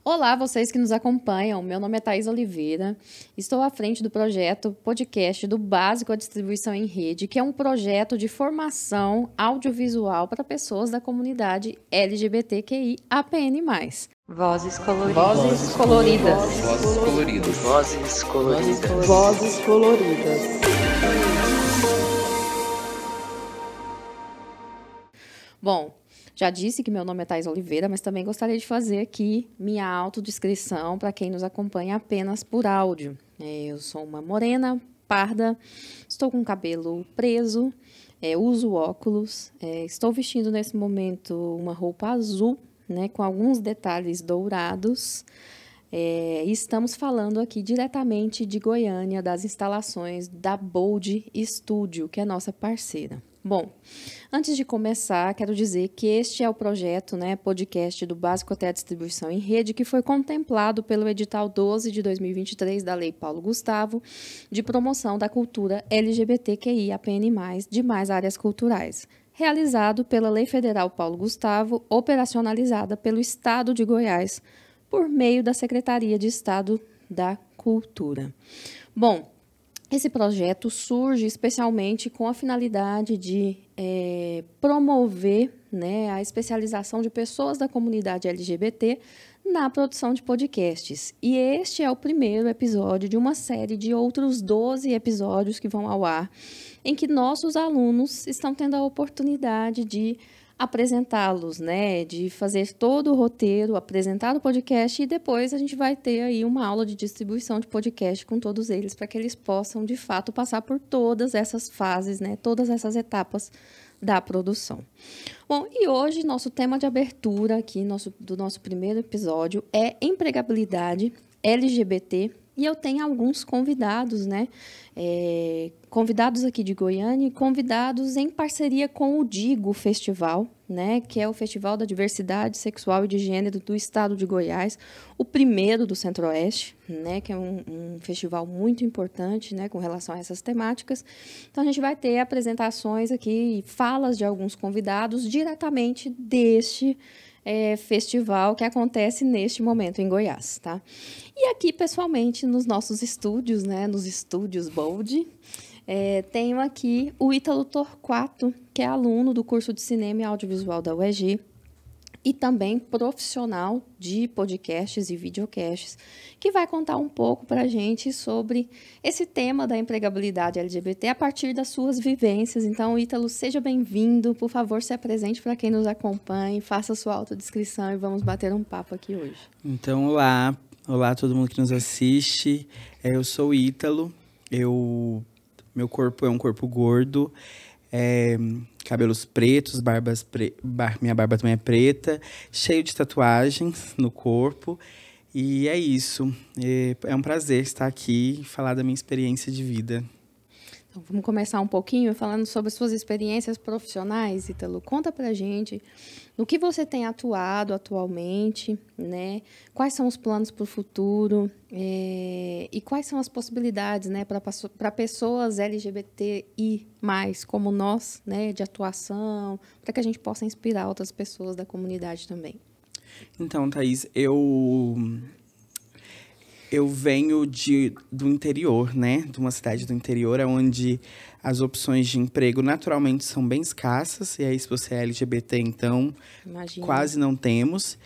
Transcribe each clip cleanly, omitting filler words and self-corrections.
Olá, vocês que nos acompanham. Meu nome é Thaís Oliveira. Estou à frente do projeto podcast do Básico à Distribuição em Rede, que é um projeto de formação audiovisual para pessoas da comunidade LGBTQI APN+. Vozes coloridas. Vozes coloridas. Vozes coloridas. Vozes coloridas. Vozes coloridas. Bom, já disse que meu nome é Thaís Oliveira, mas também gostaria de fazer aqui minha autodescrição para quem nos acompanha apenas por áudio. Eu sou uma morena, parda, estou com o cabelo preso, uso óculos, estou vestindo nesse momento uma roupa azul, né, com alguns detalhes dourados. E estamos falando aqui diretamente de Goiânia, das instalações da Bold Studio, que é nossa parceira. Bom, antes de começar, quero dizer que este é o projeto, podcast do Básico até a Distribuição em Rede, que foi contemplado pelo edital 12 de 2023 da Lei Paulo Gustavo, de promoção da cultura LGBTQI, APN+, demais áreas culturais, realizado pela Lei Federal Paulo Gustavo, operacionalizada pelo Estado de Goiás, por meio da Secretaria de Estado da Cultura. Bom, esse projeto surge especialmente com a finalidade de promover, a especialização de pessoas da comunidade LGBT na produção de podcasts. E este é o primeiro episódio de uma série de outros 12 episódios que vão ao ar, em que nossos alunos estão tendo a oportunidade de apresentá-los, de fazer todo o roteiro, apresentar o podcast e depois a gente vai ter aí uma aula de distribuição de podcast com todos eles para que eles possam, de fato, passar por todas essas fases, todas essas etapas da produção. Bom, e hoje nosso tema de abertura aqui do nosso primeiro episódio é empregabilidade LGBT. E eu tenho alguns convidados, convidados aqui de Goiânia e convidados em parceria com o Digo Festival, que é o Festival da Diversidade Sexual e de Gênero do Estado de Goiás, o primeiro do Centro-Oeste, que é um festival muito importante, com relação a essas temáticas. Então, a gente vai ter apresentações aqui, falas de alguns convidados diretamente deste festival que acontece neste momento em Goiás, tá? E aqui, pessoalmente, nos nossos estúdios, nos estúdios Bold, tenho aqui o Ítalo Torquato, que é aluno do curso de Cinema e Audiovisual da UEG e também profissional de podcasts e videocasts, que vai contar um pouco para a gente sobre esse tema da empregabilidade LGBT a partir das suas vivências. Então, Ítalo, seja bem-vindo. Por favor, se apresente para quem nos acompanha, faça a sua autodescrição e vamos bater um papo aqui hoje. Então, olá a todo mundo que nos assiste. Eu sou o Ítalo, meu corpo é um corpo gordo, cabelos pretos, minha barba também é preta, cheio de tatuagens no corpo. E é isso. É um prazer estar aqui e falar da minha experiência de vida. Então, vamos começar um pouquinho falando sobre suas experiências profissionais, Ítalo. Conta pra gente no que você tem atuado atualmente, quais são os planos para o futuro e quais são as possibilidades para pessoas LGBTI+, como nós, de atuação, para que a gente possa inspirar outras pessoas da comunidade também. Então, Thaís, eu venho do interior, de uma cidade do interior, onde as opções de emprego naturalmente são bem escassas. E aí, se você é LGBT, então, Imagina. Quase não temos.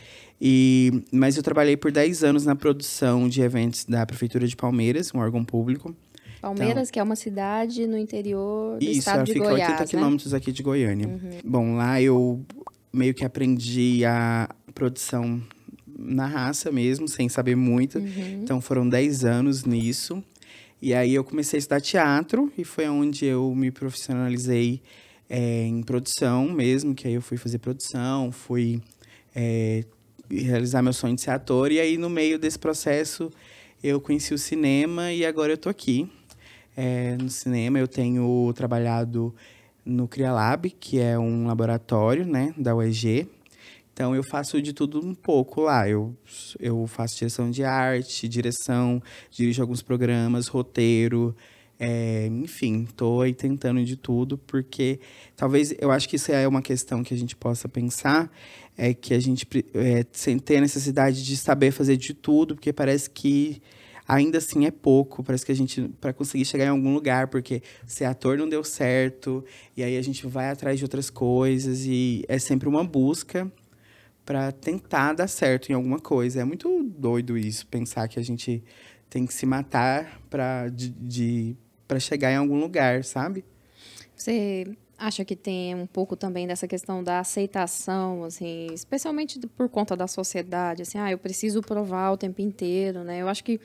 Mas eu trabalhei por 10 anos na produção de eventos da Prefeitura de Palmeiras, um órgão público. Palmeiras, que é uma cidade no interior do estado de fica Goiás, 80 quilômetros aqui de Goiânia. Uhum. Bom, lá eu meio que aprendi a produção na raça mesmo, sem saber muito. Uhum. Então, foram 10 anos nisso. E aí, eu comecei a estudar teatro. E foi onde eu me profissionalizei em produção mesmo. Que aí, eu fui fazer produção. Fui realizar meu sonho de ser ator. E aí, no meio desse processo, eu conheci o cinema. E agora, eu tô aqui no cinema. Eu tenho trabalhado no CriaLab, que é um laboratório, da UEG. Então, eu faço de tudo um pouco lá. Eu faço direção de arte, dirijo alguns programas, roteiro, Enfim, tô aí tentando de tudo, porque talvez, eu acho que isso é uma questão que a gente possa pensar, é que a gente sem ter a necessidade de saber fazer de tudo, porque parece que ainda assim é pouco, parece que a gente, para conseguir chegar em algum lugar, porque ser ator não deu certo, e aí a gente vai atrás de outras coisas, e é sempre uma busca para tentar dar certo em alguma coisa. É muito doido isso, pensar que a gente tem que se matar para chegar em algum lugar, sabe? Você acha que tem um pouco também dessa questão da aceitação, assim, especialmente por conta da sociedade, assim, eu preciso provar o tempo inteiro, né? Eu acho que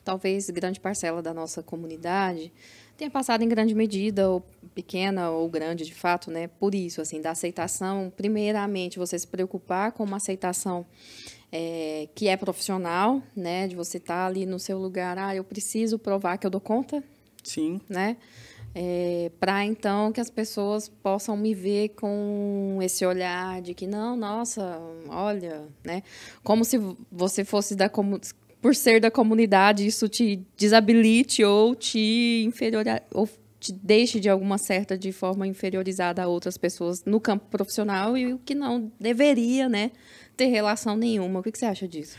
talvez grande parcela da nossa comunidade tenha passado em grande medida, ou pequena ou grande, de fato, né? Por isso, assim, da aceitação, primeiramente, você se preocupar com uma aceitação que é profissional, né? De você estar ali no seu lugar, eu preciso provar que eu dou conta. Sim. Né? Para então que as pessoas possam me ver com esse olhar de que não, nossa, olha, né? Como se você fosse por ser da comunidade, isso te desabilite ou te ou te deixe de alguma certa de forma inferiorizada a outras pessoas no campo profissional, e o que não deveria, né, ter relação nenhuma. O que você acha disso?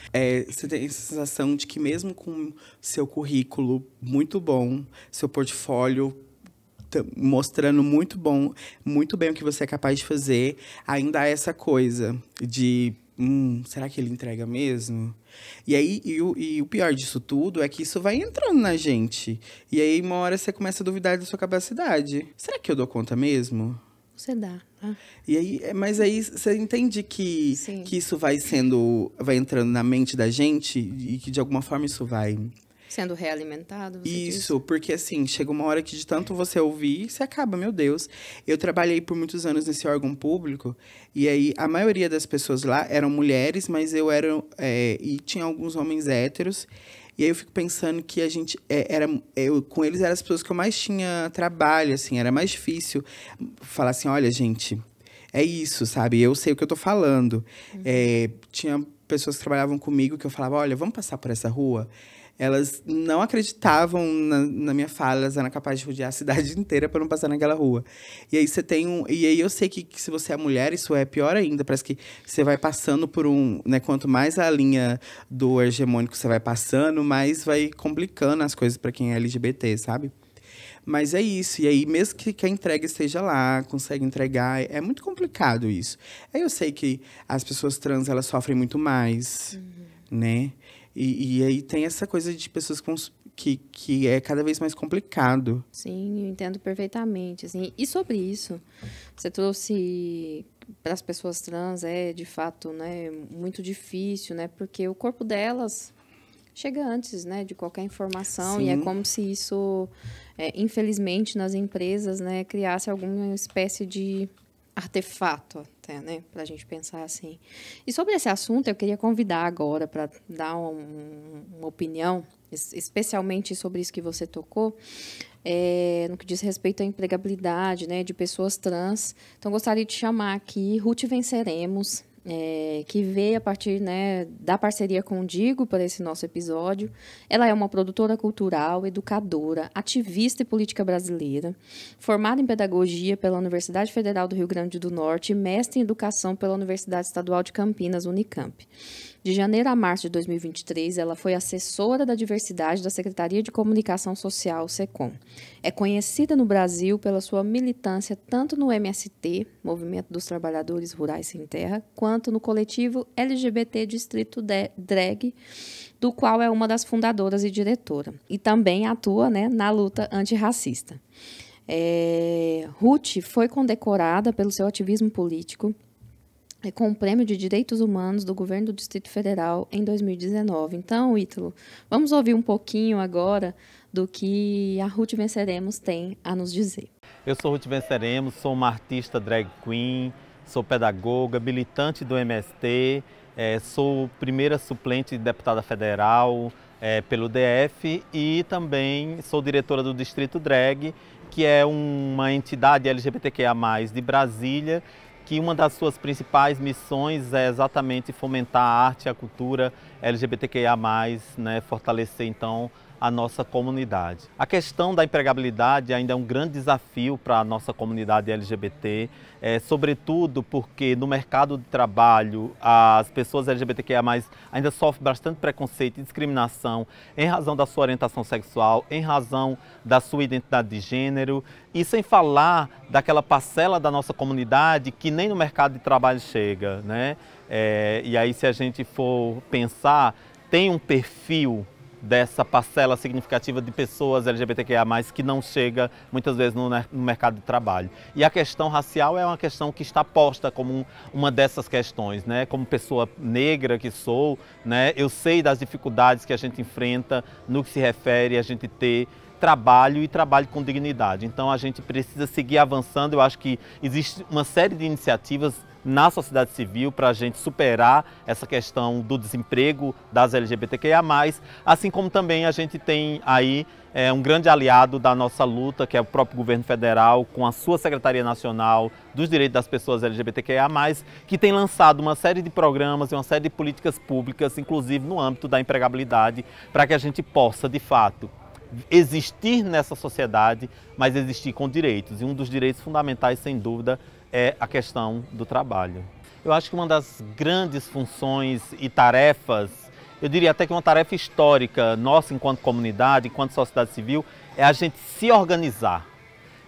Você tem essa sensação de que mesmo com seu currículo muito bom, seu portfólio mostrando muito bem o que você é capaz de fazer, ainda há essa coisa de será que ele entrega mesmo? E aí, o pior disso tudo é que isso vai entrando na gente. E aí, uma hora você começa a duvidar da sua capacidade. Será que eu dou conta mesmo? Você dá. E aí, mas aí você entende que isso vai entrando na mente da gente e que de alguma forma isso vai sendo realimentado? Isso, porque assim, chega uma hora que de tanto você ouvir, você acaba, meu Deus. Eu trabalhei por muitos anos nesse órgão público, e aí a maioria das pessoas lá eram mulheres, mas e tinha alguns homens héteros. E aí eu fico pensando que a gente com eles eram as pessoas que eu mais tinha trabalho, assim, era mais difícil falar assim, olha, gente, é isso, sabe? Eu sei o que eu tô falando. Tinha pessoas que trabalhavam comigo que eu falava, olha, vamos passar por essa rua? Elas não acreditavam na minha fala, elas eram capazes de rodear a cidade inteira para não passar naquela rua. E aí você tem E aí eu sei que se você é mulher, isso é pior ainda. Parece que você vai passando por né, quanto mais a linha do hegemônico você vai passando, mais vai complicando as coisas para quem é LGBT, sabe? Mas é isso. E aí, mesmo que a entrega esteja lá, consegue entregar, é muito complicado isso. Aí eu sei que as pessoas trans, elas sofrem muito mais, né? E aí tem essa coisa de pessoas que é cada vez mais complicado. Sim, eu entendo perfeitamente. Assim. E sobre isso, você trouxe para as pessoas trans, de fato, né, muito difícil, né? Porque o corpo delas chega antes, né, de qualquer informação. Sim. E é como se isso, infelizmente, nas empresas, né, criasse alguma espécie de artefato, até, né, para a gente pensar assim. E sobre esse assunto, eu queria convidar agora para dar uma opinião, especialmente sobre isso que você tocou, no que diz respeito à empregabilidade, né, de pessoas trans. Então, gostaria de chamar aqui Ruth Venceremos, que veio a partir, né, da parceria com o Digo para esse nosso episódio. Ela é uma produtora cultural, educadora, ativista e política brasileira, formada em pedagogia pela Universidade Federal do Rio Grande do Norte e mestre em educação pela Universidade Estadual de Campinas, Unicamp. De janeiro a março de 2023, ela foi assessora da diversidade da Secretaria de Comunicação Social, SECOM. É conhecida no Brasil pela sua militância tanto no MST, Movimento dos Trabalhadores Rurais Sem Terra, quanto no coletivo LGBT Distrito Drag, do qual é uma das fundadoras e diretora. E também atua, né, na luta antirracista. Ruth foi condecorada pelo seu ativismo político com o Prêmio de Direitos Humanos do Governo do Distrito Federal em 2019. Então, Ítalo, vamos ouvir um pouquinho agora do que a Ruth Venceremos tem a nos dizer. Eu sou Ruth Venceremos, sou uma artista drag queen, sou pedagoga, militante do MST, sou primeira suplente de deputada federal pelo DF e também sou diretora do Distrito Drag, que é uma entidade LGBTQIA+, de Brasília, que uma das suas principais missões é exatamente fomentar a arte e a cultura LGBTQIA+, né, fortalecer então a nossa comunidade. A questão da empregabilidade ainda é um grande desafio para a nossa comunidade LGBT, sobretudo porque no mercado de trabalho as pessoas LGBTQIA+, ainda sofrem bastante preconceito e discriminação em razão da sua orientação sexual, em razão da sua identidade de gênero, e sem falar daquela parcela da nossa comunidade que nem no mercado de trabalho chega, né? E aí, se a gente for pensar, tem um perfil dessa parcela significativa de pessoas LGBTQIA+, que não chega muitas vezes no mercado de trabalho. E a questão racial é uma questão que está posta como uma dessas questões, né? Como pessoa negra que sou, né? Eu sei das dificuldades que a gente enfrenta no que se refere a gente ter trabalho e trabalho com dignidade. Então a gente precisa seguir avançando. Eu acho que existe uma série de iniciativas na sociedade civil para a gente superar essa questão do desemprego das LGBTQIA+, assim como também a gente tem aí um grande aliado da nossa luta, que é o próprio governo federal, com a sua Secretaria Nacional dos Direitos das Pessoas LGBTQIA+, que tem lançado uma série de programas e uma série de políticas públicas, inclusive no âmbito da empregabilidade, para que a gente possa, de fato, existir nessa sociedade, mas existir com direitos. E um dos direitos fundamentais, sem dúvida, é a questão do trabalho. Eu acho que uma das grandes funções e tarefas, eu diria até que uma tarefa histórica nossa enquanto comunidade, enquanto sociedade civil, é a gente se organizar,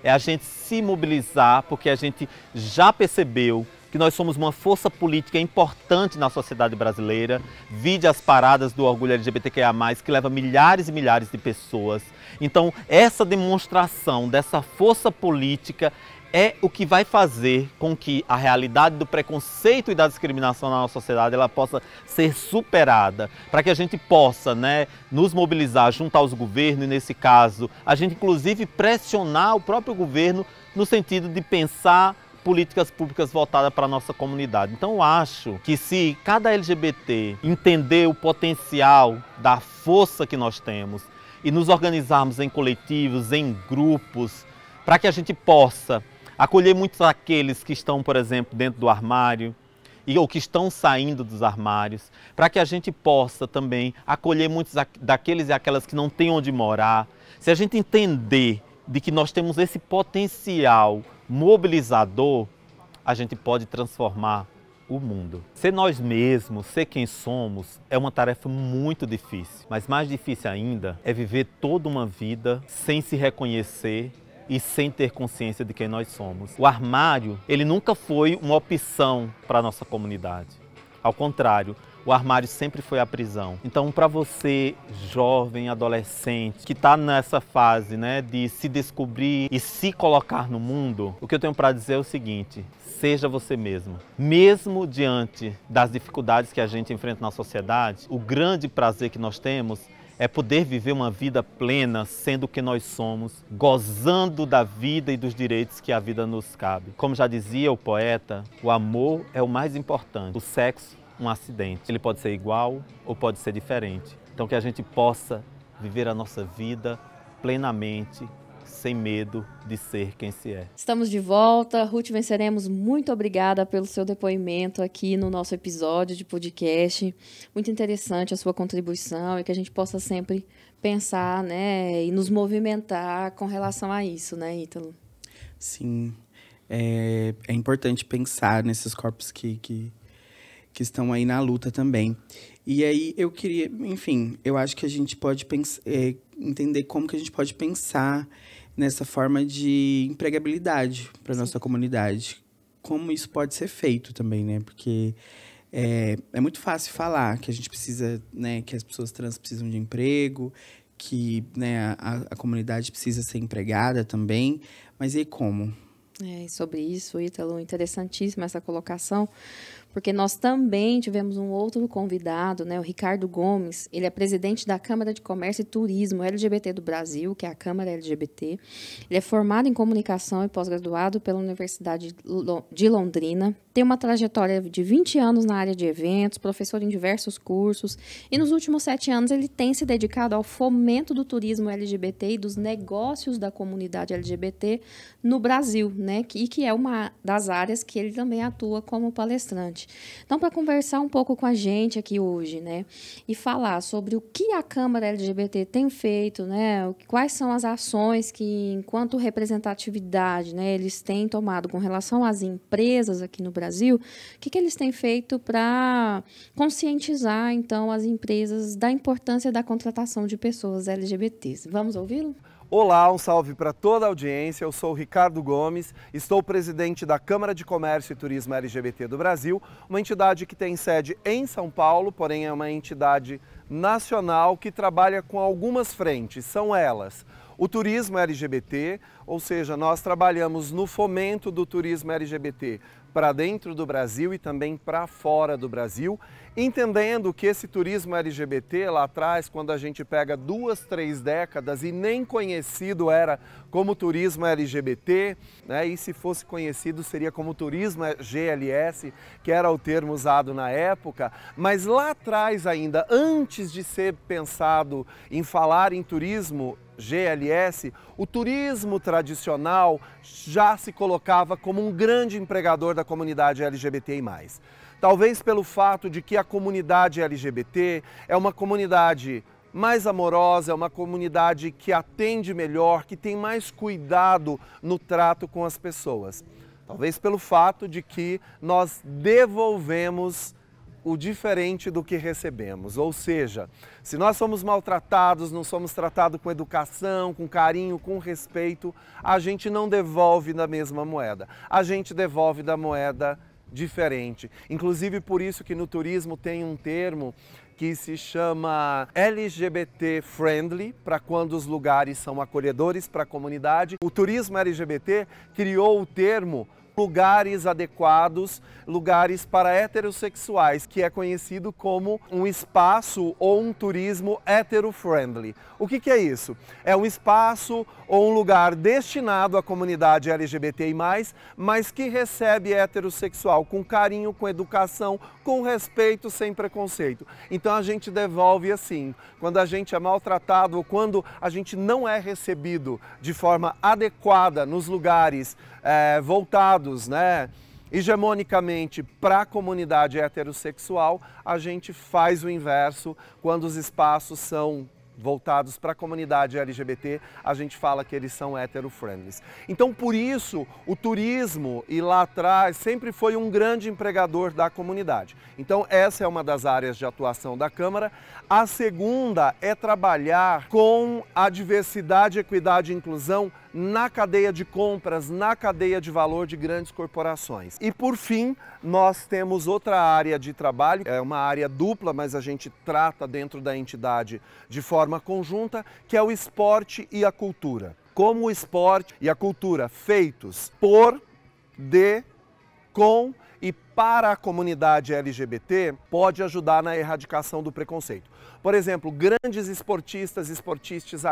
é a gente se mobilizar, porque a gente já percebeu que nós somos uma força política importante na sociedade brasileira. Vide as paradas do orgulho LGBTQIA+, que leva milhares e milhares de pessoas. Então, essa demonstração dessa força política é o que vai fazer com que a realidade do preconceito e da discriminação na nossa sociedade ela possa ser superada, para que a gente possa, né, nos mobilizar junto aos governos, e nesse caso, a gente inclusive pressionar o próprio governo no sentido de pensar políticas públicas voltadas para a nossa comunidade. Então eu acho que se cada LGBT entender o potencial da força que nós temos e nos organizarmos em coletivos, em grupos, para que a gente possa acolher muitos daqueles que estão, por exemplo, dentro do armário ou que estão saindo dos armários, para que a gente possa também acolher muitos daqueles e aquelas que não têm onde morar. Se a gente entender de que nós temos esse potencial mobilizador, a gente pode transformar o mundo. Ser nós mesmos, ser quem somos, é uma tarefa muito difícil. Mas mais difícil ainda é viver toda uma vida sem se reconhecer e sem ter consciência de quem nós somos. O armário, ele nunca foi uma opção para a nossa comunidade. Ao contrário, o armário sempre foi a prisão. Então, para você, jovem, adolescente, que está nessa fase, né, de se descobrir e se colocar no mundo, o que eu tenho para dizer é o seguinte: seja você mesmo. Mesmo diante das dificuldades que a gente enfrenta na sociedade, o grande prazer que nós temos é poder viver uma vida plena, sendo o que nós somos, gozando da vida e dos direitos que a vida nos cabe. Como já dizia o poeta, o amor é o mais importante, o sexo um acidente. Ele pode ser igual ou pode ser diferente. Então que a gente possa viver a nossa vida plenamente, sem medo de ser quem se é. Estamos de volta. Ruth Venceremos, muito obrigada pelo seu depoimento aqui no nosso episódio de podcast. Muito interessante a sua contribuição e que a gente possa sempre pensar, né, e nos movimentar com relação a isso, né, Ítalo? Sim, é importante pensar nesses corpos que estão aí na luta também. E aí eu queria, enfim, eu acho que a gente pode entender como que a gente pode pensar nessa forma de empregabilidade para nossa comunidade. Como isso pode ser feito também, né? Porque é muito fácil falar que a gente precisa, né, que as pessoas trans precisam de emprego, que, né, a comunidade precisa ser empregada também, mas e como? Sobre isso, Ítalo, interessantíssima essa colocação, porque nós também tivemos um outro convidado, né, o Ricardo Gomes. Ele é presidente da Câmara de Comércio e Turismo LGBT do Brasil, que é a Câmara LGBT. Ele é formado em comunicação e pós-graduado pela Universidade de Londrina, tem uma trajetória de 20 anos na área de eventos, professor em diversos cursos, e nos últimos 7 anos ele tem se dedicado ao fomento do turismo LGBT e dos negócios da comunidade LGBT no Brasil, né? E que é uma das áreas que ele também atua como palestrante. Então, para conversar um pouco com a gente aqui hoje, né, e falar sobre o que a Câmara LGBT tem feito, né, quais são as ações que, enquanto representatividade, né, eles têm tomado com relação às empresas aqui no Brasil, o que eles têm feito para conscientizar, então, as empresas da importância da contratação de pessoas LGBTs. Vamos ouvi-lo? Olá, um salve para toda a audiência. Eu sou o Ricardo Gomes, estou presidente da Câmara de Comércio e Turismo LGBT do Brasil, uma entidade que tem sede em São Paulo, porém é uma entidade nacional que trabalha com algumas frentes. São elas: o turismo LGBT, ou seja, nós trabalhamos no fomento do turismo LGBT para dentro do Brasil e também para fora do Brasil, entendendo que esse turismo LGBT lá atrás, quando a gente pega 2, 3 décadas e nem conhecido era como turismo LGBT, né? E se fosse conhecido seria como turismo GLS, que era o termo usado na época, mas lá atrás ainda, antes de ser pensado em falar em turismo GLS, o turismo tradicional já se colocava como um grande empregador da comunidade LGBTI+. Talvez pelo fato de que a comunidade LGBT é uma comunidade mais amorosa, é uma comunidade que atende melhor, que tem mais cuidado no trato com as pessoas. Talvez pelo fato de que nós devolvemos o diferente do que recebemos, ou seja, se nós somos maltratados, não somos tratados com educação, com carinho, com respeito, a gente não devolve da mesma moeda, a gente devolve da moeda diferente. Inclusive por isso que no turismo tem um termo que se chama LGBT friendly, para quando os lugares são acolhedores para a comunidade. O turismo LGBT criou o termo lugares adequados, lugares para heterossexuais, que é conhecido como um espaço ou um turismo hetero-friendly. O que é isso? É um espaço ou um lugar destinado à comunidade LGBTI+, mas que recebe heterossexual com carinho, com educação, com respeito, sem preconceito. Então a gente devolve assim, quando a gente é maltratado ou quando a gente não é recebido de forma adequada nos lugares voltados, né, hegemonicamente para a comunidade heterossexual, a gente faz o inverso. Quando os espaços são voltados para a comunidade LGBT, a gente fala que eles são hetero-friendly. Então, por isso, o turismo, e lá atrás, sempre foi um grande empregador da comunidade. Então, essa é uma das áreas de atuação da Câmara. A segunda é trabalhar com a diversidade, equidade e inclusão na cadeia de compras, na cadeia de valor de grandes corporações. E por fim, nós temos outra área de trabalho, é uma área dupla, mas a gente trata dentro da entidade de forma conjunta, que é o esporte e a cultura. Como o esporte e a cultura feitos por, de, com e para a comunidade LGBT pode ajudar na erradicação do preconceito. Por exemplo, grandes esportistas, esportistas,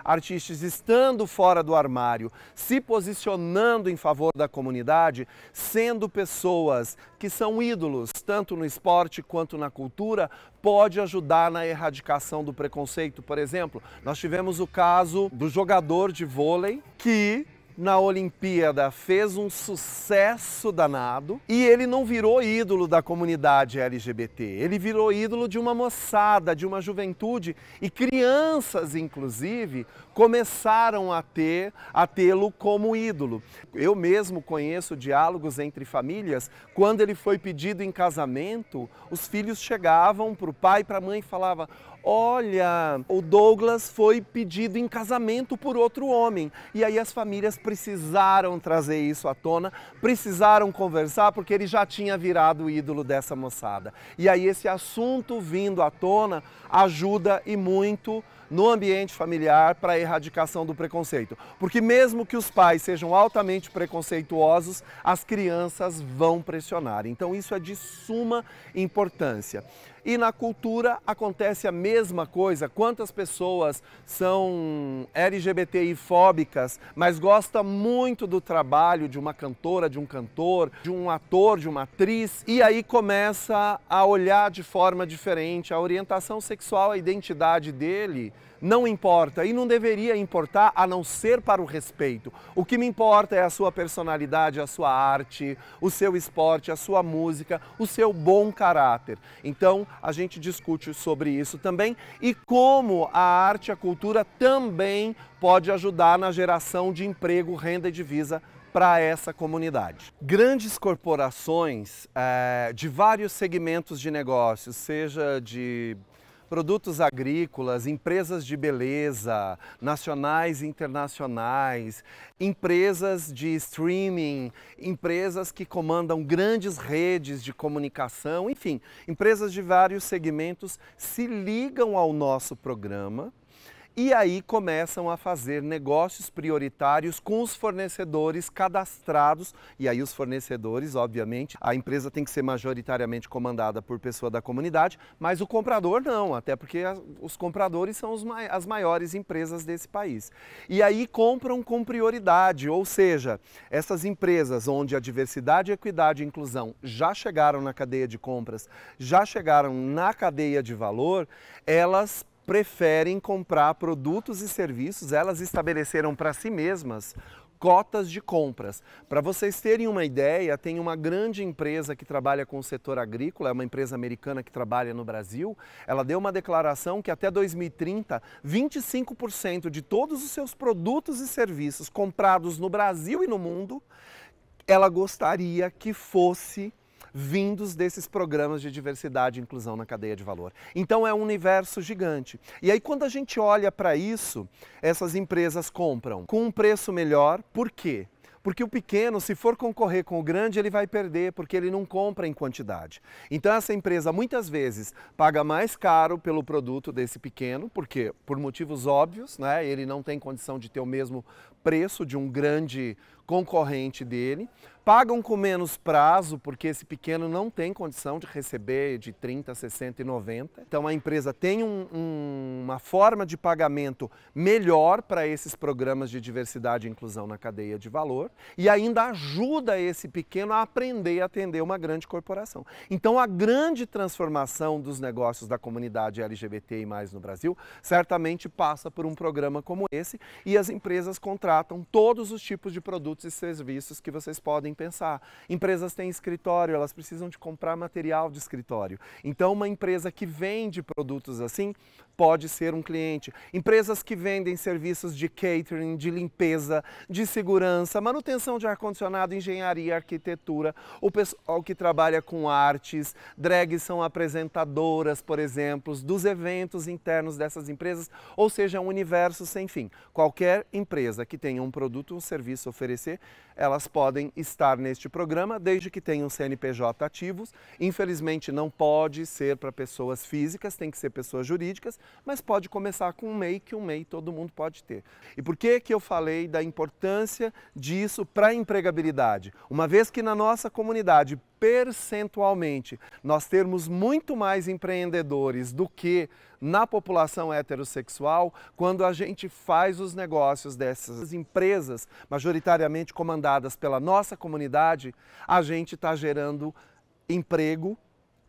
artistas estando fora do armário, se posicionando em favor da comunidade, sendo pessoas que são ídolos, tanto no esporte quanto na cultura, pode ajudar na erradicação do preconceito. Por exemplo, nós tivemos o caso do jogador de vôlei que na Olimpíada fez um sucesso danado e ele não virou ídolo da comunidade LGBT, ele virou ídolo de uma moçada, de uma juventude, e crianças, inclusive, começaram a tê-lo como ídolo. Eu mesmo conheço diálogos entre famílias, quando ele foi pedido em casamento, os filhos chegavam para o pai e para a mãe e falavam: olha, o Douglas foi pedido em casamento por outro homem. E aí as famílias precisaram trazer isso à tona, precisaram conversar, porque ele já tinha virado o ídolo dessa moçada. E aí esse assunto vindo à tona ajuda e muito no ambiente familiar para a erradicação do preconceito. Porque mesmo que os pais sejam altamente preconceituosos, as crianças vão pressionar. Então isso é de suma importância. E na cultura acontece a mesma coisa. Quantas pessoas são LGBTI-fóbicas, mas gostam muito do trabalho de uma cantora, de um cantor, de um ator, de uma atriz, e aí começa a olhar de forma diferente. A orientação sexual, a identidade dele não importa e não deveria importar, a não ser para o respeito. O que me importa é a sua personalidade, a sua arte, o seu esporte, a sua música, o seu bom caráter. Então, a gente discute sobre isso também e como a arte e a cultura também pode ajudar na geração de emprego, renda e divisa para essa comunidade. Grandes corporações de vários segmentos de negócios, seja de produtos agrícolas, empresas de beleza, nacionais e internacionais, empresas de streaming, empresas que comandam grandes redes de comunicação, enfim, empresas de vários segmentos se ligam ao nosso programa e aí começam a fazer negócios prioritários com os fornecedores cadastrados. E aí os fornecedores, obviamente, a empresa tem que ser majoritariamente comandada por pessoa da comunidade, mas o comprador não, até porque os compradores são as maiores empresas desse país. E aí compram com prioridade, ou seja, essas empresas onde a diversidade, equidade e inclusão já chegaram na cadeia de compras, já chegaram na cadeia de valor, elas preferem comprar produtos e serviços, elas estabeleceram para si mesmas cotas de compras. Para vocês terem uma ideia, tem uma grande empresa que trabalha com o setor agrícola, é uma empresa americana que trabalha no Brasil, ela deu uma declaração que até 2030, 25% de todos os seus produtos e serviços comprados no Brasil e no mundo, ela gostaria que fosse vindos desses programas de diversidade e inclusão na cadeia de valor. Então é um universo gigante. E aí quando a gente olha para isso, essas empresas compram com um preço melhor. Por quê? Porque o pequeno, se for concorrer com o grande, ele vai perder, porque ele não compra em quantidade. Então essa empresa muitas vezes paga mais caro pelo produto desse pequeno, porque por motivos óbvios, né? Ele não tem condição de ter o mesmo preço de um grande concorrente dele. Pagam com menos prazo, porque esse pequeno não tem condição de receber de 30, 60 e 90. Então a empresa tem uma forma de pagamento melhor para esses programas de diversidade e inclusão na cadeia de valor e ainda ajuda esse pequeno a aprender a atender uma grande corporação. Então a grande transformação dos negócios da comunidade LGBTI+ no Brasil certamente passa por um programa como esse e as empresas contratam todos os tipos de produtos e serviços que vocês podem pensar. Empresas têm escritório, elas precisam de comprar material de escritório. Então uma empresa que vende produtos assim pode ser um cliente. Empresas que vendem serviços de catering, de limpeza, de segurança, manutenção de ar-condicionado, engenharia, arquitetura, o pessoal que trabalha com artes, drags são apresentadoras, por exemplo, dos eventos internos dessas empresas, ou seja, um universo sem fim. Qualquer empresa que tenha um produto ou um serviço a oferecer, elas podem estar neste programa, desde que tenham CNPJ ativos. Infelizmente não pode ser para pessoas físicas, tem que ser pessoas jurídicas, mas pode começar com um MEI, que um MEI todo mundo pode ter. E por que que eu falei da importância disso para a empregabilidade? Uma vez que na nossa comunidade, percentualmente, nós termos muito mais empreendedores do que na população heterossexual, quando a gente faz os negócios dessas empresas, majoritariamente comandadas pela nossa comunidade, a gente está gerando emprego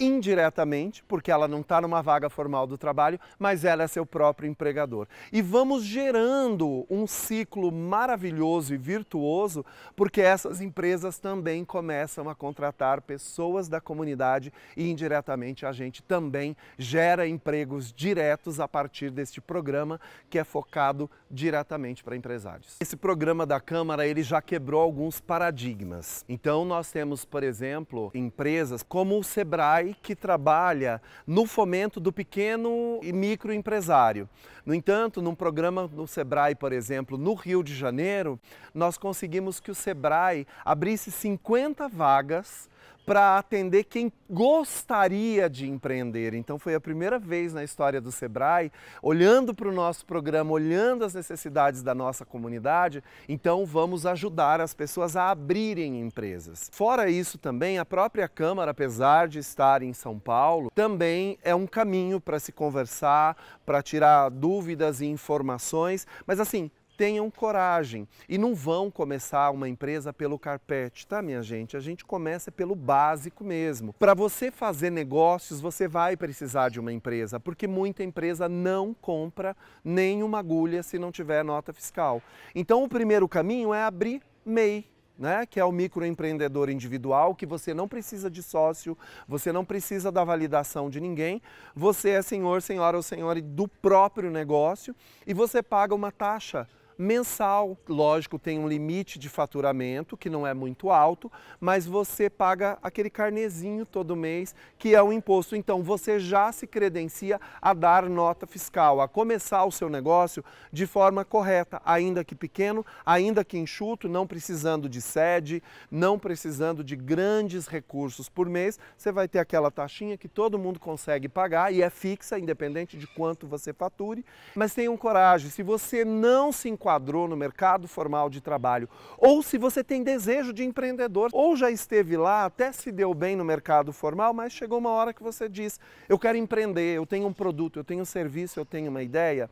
indiretamente, porque ela não está numa vaga formal do trabalho, mas ela é seu próprio empregador. E vamos gerando um ciclo maravilhoso e virtuoso, porque essas empresas também começam a contratar pessoas da comunidade e indiretamente a gente também gera empregos diretos a partir deste programa que é focado diretamente para empresários. Esse programa da Câmara, ele já quebrou alguns paradigmas. Então nós temos, por exemplo, empresas como o Sebrae, que trabalha no fomento do pequeno e microempresário. No entanto, num programa no Sebrae, por exemplo, no Rio de Janeiro, nós conseguimos que o Sebrae abrisse 50 vagas para atender quem gostaria de empreender. Então foi a primeira vez na história do Sebrae, olhando para o nosso programa, olhando as necessidades da nossa comunidade, então vamos ajudar as pessoas a abrirem empresas. Fora isso também, a própria Câmara, apesar de estar em São Paulo, também é um caminho para se conversar, para tirar dúvidas e informações, mas assim, tenham coragem e não vão começar uma empresa pelo carpete, tá, minha gente? A gente começa pelo básico mesmo. Para você fazer negócios, você vai precisar de uma empresa, porque muita empresa não compra nenhuma agulha se não tiver nota fiscal. Então, o primeiro caminho é abrir MEI. Né, que é o microempreendedor individual, que você não precisa de sócio, você não precisa da validação de ninguém, você é senhor, senhora ou senhora do próprio negócio e você paga uma taxa mensal. Lógico, tem um limite de faturamento que não é muito alto, mas você paga aquele carnezinho todo mês que é o imposto. Então você já se credencia a dar nota fiscal, a começar o seu negócio de forma correta, ainda que pequeno, ainda que enxuto, não precisando de sede, não precisando de grandes recursos por mês. Você vai ter aquela taxinha que todo mundo consegue pagar e é fixa, independente de quanto você fature. Mas tenham coragem, se você não se enquadrou no mercado formal de trabalho, ou se você tem desejo de empreendedor, ou já esteve lá, até se deu bem no mercado formal, mas chegou uma hora que você diz, eu quero empreender, eu tenho um produto, eu tenho um serviço, eu tenho uma ideia,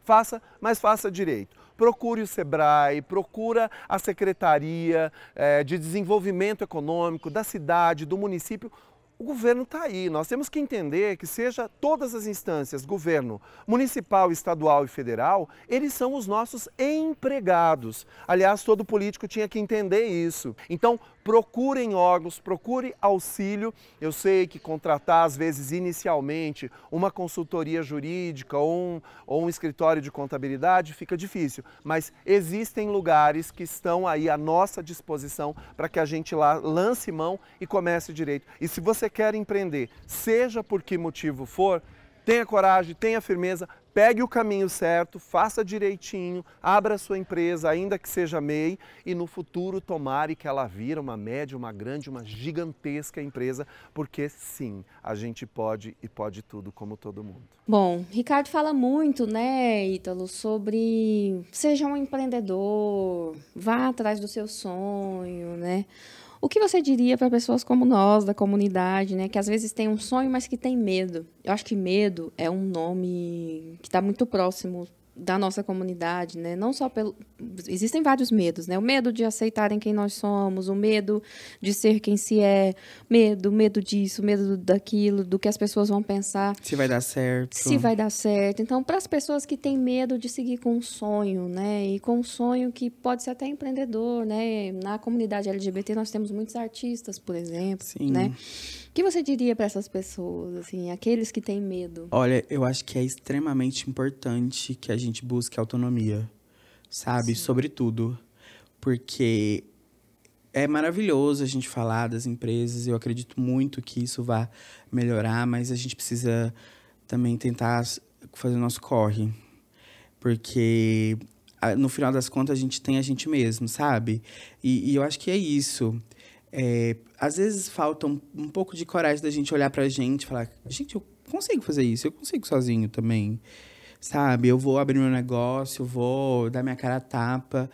faça, mas faça direito. Procure o Sebrae, procura a Secretaria de Desenvolvimento Econômico da cidade, do município. O governo está aí, nós temos que entender que seja todas as instâncias, governo municipal, estadual e federal, eles são os nossos empregados. Aliás, todo político tinha que entender isso. Então, procurem órgãos, procure auxílio. Eu sei que contratar, às vezes, inicialmente, uma consultoria jurídica ou um escritório de contabilidade fica difícil, mas existem lugares que estão aí à nossa disposição para que a gente lá lance mão e comece direito. E se você quer empreender, seja por que motivo for, tenha coragem, tenha firmeza, pegue o caminho certo, faça direitinho, abra sua empresa, ainda que seja MEI, e no futuro tomare que ela vira uma média, uma grande, uma gigantesca empresa, porque sim, a gente pode e pode tudo como todo mundo. Bom, Ricardo fala muito, né, Ítalo, sobre seja um empreendedor, vá atrás do seu sonho, né? O que você diria para pessoas como nós, da comunidade, né, que às vezes tem um sonho, mas que tem medo? Eu acho que medo é um nome que está muito próximo da nossa comunidade, né? Não só pelo... Existem vários medos, né? O medo de aceitarem quem nós somos, o medo de ser quem se é, medo disso, medo daquilo, do que as pessoas vão pensar. Se vai dar certo. Se vai dar certo. Então, para as pessoas que têm medo de seguir com um sonho, né? E com um sonho que pode ser até empreendedor, né? Na comunidade LGBT nós temos muitos artistas, por exemplo, Sim. né? O que você diria para essas pessoas, assim, aqueles que têm medo? Olha, eu acho que é extremamente importante que a gente busque autonomia, sabe? Sim. Sobretudo, porque é maravilhoso a gente falar das empresas, eu acredito muito que isso vai melhorar, mas a gente precisa também tentar fazer o nosso corre, porque no final das contas a gente tem a gente mesmo, sabe? E eu acho que é isso. Às vezes falta um pouco de coragem da gente olhar pra gente e falar, gente, eu consigo fazer isso, eu consigo sozinho também, sabe? Eu vou abrir meu negócio, vou dar minha cara a tapa.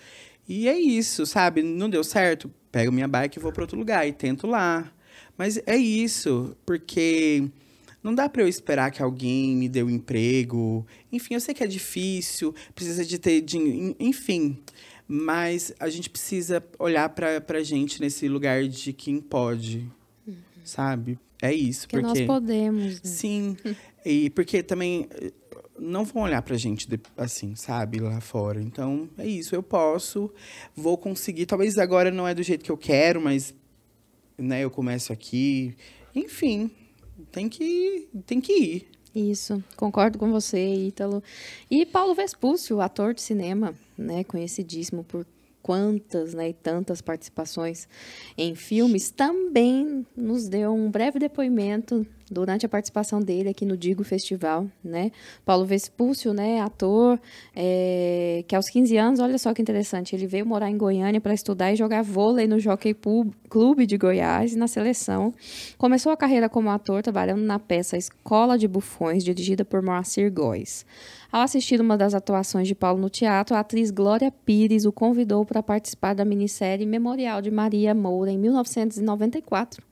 E é isso, sabe? Não deu certo? Pego minha bike e vou para outro lugar e tento lá. Mas é isso, porque não dá para eu esperar que alguém me dê um emprego. Enfim, eu sei que é difícil, precisa de ter dinheiro, enfim. Mas a gente precisa olhar pra gente nesse lugar de quem pode, sabe? É isso. Porque nós podemos. Né? Sim, e porque também não vão olhar pra gente assim, sabe, lá fora. Então, é isso, eu posso, vou conseguir. Talvez agora não é do jeito que eu quero, mas, né, eu começo aqui. Enfim, tem que ir. Isso, concordo com você, Ítalo. E Paulo Vespúcio, ator de cinema, né, conhecidíssimo por quantas, né, e tantas participações em filmes, também nos deu um breve depoimento durante a participação dele aqui no Digo Festival, né? Paulo Vespúcio, né, ator, que aos 15 anos, olha só que interessante, ele veio morar em Goiânia para estudar e jogar vôlei no Jockey Clube de Goiás e na seleção. Começou a carreira como ator, trabalhando na peça Escola de Bufões, dirigida por Moacir Góes. Ao assistir uma das atuações de Paulo no teatro, a atriz Glória Pires o convidou para participar da minissérie Memorial de Maria Moura, em 1994,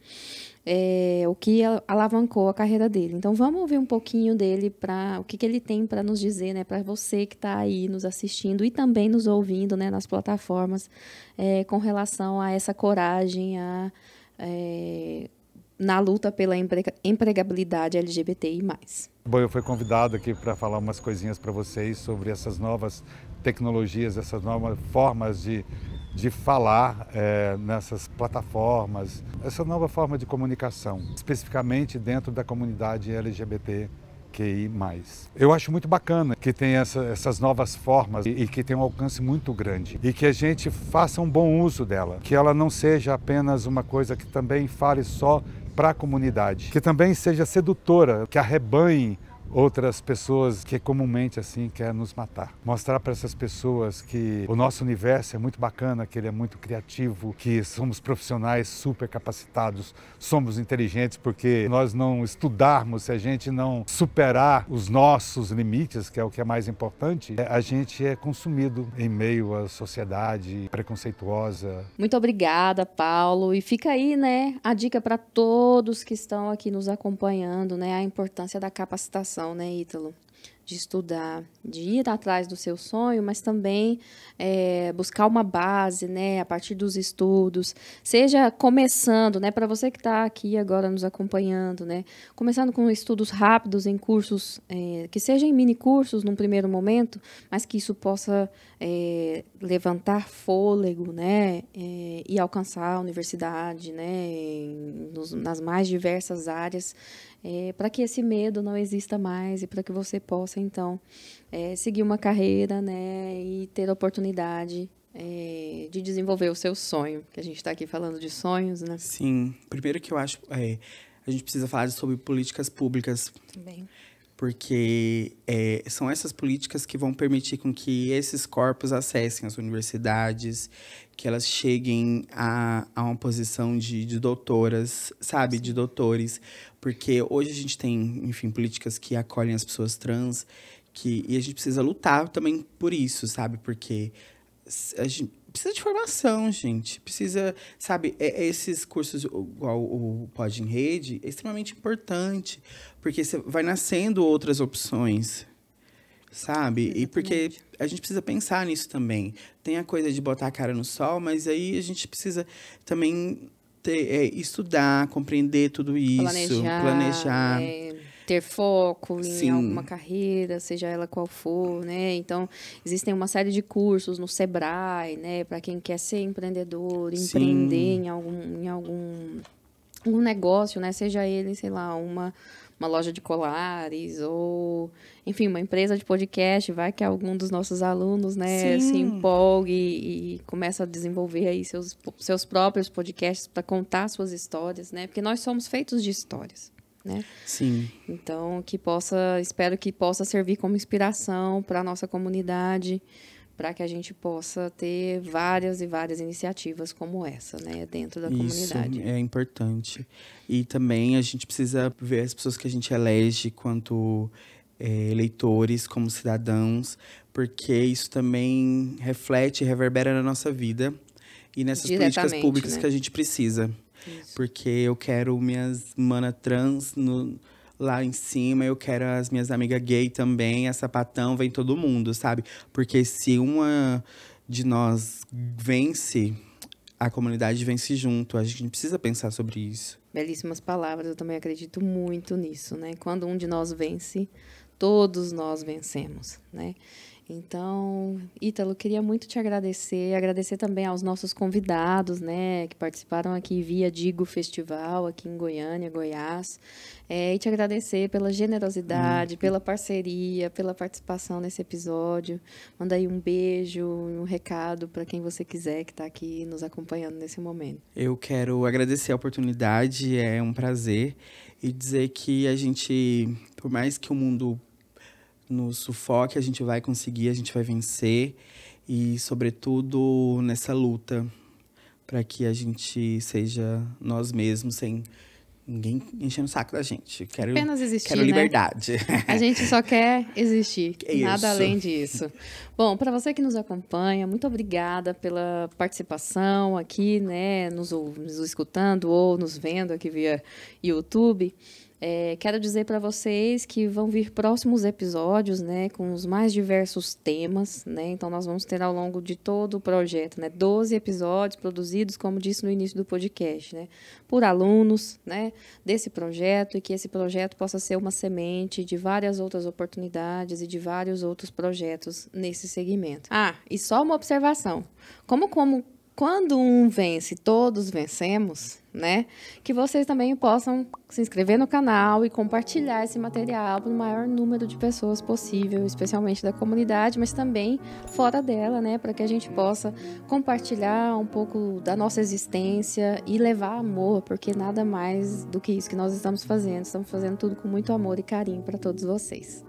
o que alavancou a carreira dele. Então, vamos ouvir um pouquinho dele, o que ele tem para nos dizer, né, para você que está aí nos assistindo e também nos ouvindo, né, nas plataformas, com relação a essa coragem, na luta pela empregabilidade LGBTI+. Bom, eu fui convidado aqui para falar umas coisinhas para vocês sobre essas novas tecnologias, essas novas formas de falar nessas plataformas, essa nova forma de comunicação, especificamente dentro da comunidade LGBTQI+. Eu acho muito bacana que tem essas novas formas e que tem um alcance muito grande e que a gente faça um bom uso dela, que ela não seja apenas uma coisa que também fale só para a comunidade, que também seja sedutora, que arrebanhe outras pessoas que comumente assim querem nos matar. Mostrar para essas pessoas que o nosso universo é muito bacana, que ele é muito criativo, que somos profissionais super capacitados, somos inteligentes, porque nós não estudarmos, se a gente não superar os nossos limites, que é o que é mais importante, a gente é consumido em meio à sociedade preconceituosa. Muito obrigada, Paulo. E fica aí, né, a dica para todos que estão aqui nos acompanhando, né, a importância da capacitação, né, Ítalo? De estudar, de ir atrás do seu sonho, mas também buscar uma base, né, a partir dos estudos, seja começando, né, para você que está aqui agora nos acompanhando, né, começando com estudos rápidos em cursos, que sejam em mini cursos num primeiro momento, mas que isso possa levantar fôlego, né, e alcançar a universidade, né, nas mais diversas áreas, para que esse medo não exista mais e para que você possa, então, seguir uma carreira, né, e ter a oportunidade de desenvolver o seu sonho, que a gente está aqui falando de sonhos, né? Sim. Primeiro que eu acho, a gente precisa falar sobre políticas públicas. Também. Porque são essas políticas que vão permitir com que esses corpos acessem as universidades, que elas cheguem a uma posição de doutoras, sabe? Sim. De doutores. Porque hoje a gente tem, enfim, políticas que acolhem as pessoas trans, e a gente precisa lutar também por isso, sabe? Porque a gente precisa de formação, gente. Precisa, sabe, esses cursos, igual o Pod em Rede, é extremamente importante. Porque vai nascendo outras opções, sabe? Exatamente. E porque a gente precisa pensar nisso também. Tem a coisa de botar a cara no sol, mas aí a gente precisa também estudar, compreender tudo isso, planejar. Ter foco em Sim. alguma carreira, seja ela qual for, né? Então, existem uma série de cursos no Sebrae, né? Para quem quer ser empreendedor, Sim. empreender em algum negócio, né? Seja ele, sei lá, uma loja de colares ou, enfim, uma empresa de podcast. Vai que algum dos nossos alunos, né, se empolgue e começa a desenvolver aí seus próprios podcasts para contar suas histórias, né? Porque nós somos feitos de histórias, né? Sim. Então, espero que possa servir como inspiração para a nossa comunidade, para que a gente possa ter várias e várias iniciativas como essa, né, dentro da comunidade. Isso é importante. E também a gente precisa ver as pessoas que a gente elege quanto eleitores, como cidadãos, porque isso também reflete e reverbera na nossa vida e nessas políticas públicas, né, que a gente precisa. Isso. Porque eu quero minhas mana trans lá em cima, eu quero as minhas amigas gay também, a sapatão, vem todo mundo, sabe? Porque se uma de nós vence, a comunidade vence junto. A gente precisa pensar sobre isso. Belíssimas palavras, eu também acredito muito nisso, né? Quando um de nós vence, todos nós vencemos, né? Então, Ítalo, queria muito te agradecer também aos nossos convidados, né, que participaram aqui via Digo Festival, aqui em Goiânia, Goiás, e te agradecer pela generosidade, pela parceria, pela participação nesse episódio. Manda aí um beijo, um recado para quem você quiser que está aqui nos acompanhando nesse momento. Eu quero agradecer a oportunidade, é um prazer. e dizer que a gente, por mais que o mundo nos sufoque, a gente vai conseguir, a gente vai vencer. E, sobretudo, nessa luta para que a gente seja nós mesmos, sem ninguém enchendo o saco da gente. Apenas existir, quero liberdade. Né? A gente só quer existir, nada isso. além disso. Bom, para você que nos acompanha, muito obrigada pela participação aqui, né, nos escutando ou nos vendo aqui via YouTube. Quero dizer para vocês que vão vir próximos episódios, né, com os mais diversos temas, né? Então, nós vamos ter ao longo de todo o projeto, né, 12 episódios produzidos, como disse no início do podcast, né, por alunos, né, desse projeto, e que esse projeto possa ser uma semente de várias outras oportunidades e de vários outros projetos nesse segmento. E só uma observação. Quando um vence, todos vencemos, né? Que vocês também possam se inscrever no canal e compartilhar esse material para o maior número de pessoas possível, especialmente da comunidade, mas também fora dela, né? Para que a gente possa compartilhar um pouco da nossa existência e levar amor, porque nada mais do que isso que nós estamos fazendo. Estamos fazendo tudo com muito amor e carinho para todos vocês.